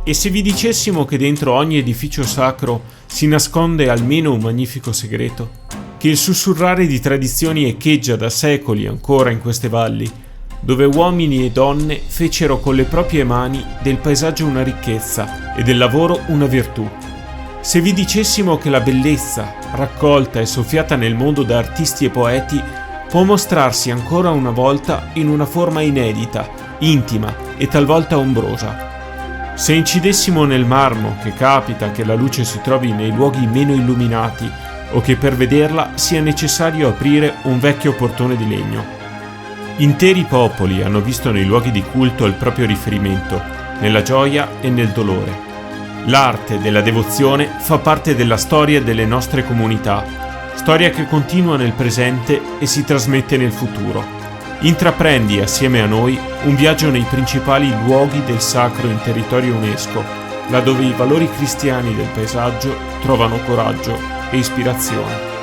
E se vi dicessimo che dentro ogni edificio sacro si nasconde almeno un magnifico segreto? Che il sussurrare di tradizioni echeggia da secoli ancora in queste valli, dove uomini e donne fecero con le proprie mani del paesaggio una ricchezza e del lavoro una virtù. Se vi dicessimo che la bellezza, raccolta e soffiata nel mondo da artisti e poeti, può mostrarsi ancora una volta in una forma inedita, intima e talvolta ombrosa. Se incidessimo nel marmo che capita che la luce si trovi nei luoghi meno illuminati o che per vederla sia necessario aprire un vecchio portone di legno. Interi popoli hanno visto nei luoghi di culto il proprio riferimento, nella gioia e nel dolore. L'arte della devozione fa parte della storia delle nostre comunità, storia che continua nel presente e si trasmette nel futuro. Intraprendi assieme a noi un viaggio nei principali luoghi del sacro in territorio UNESCO, laddove i valori cristiani del paesaggio trovano coraggio e ispirazione.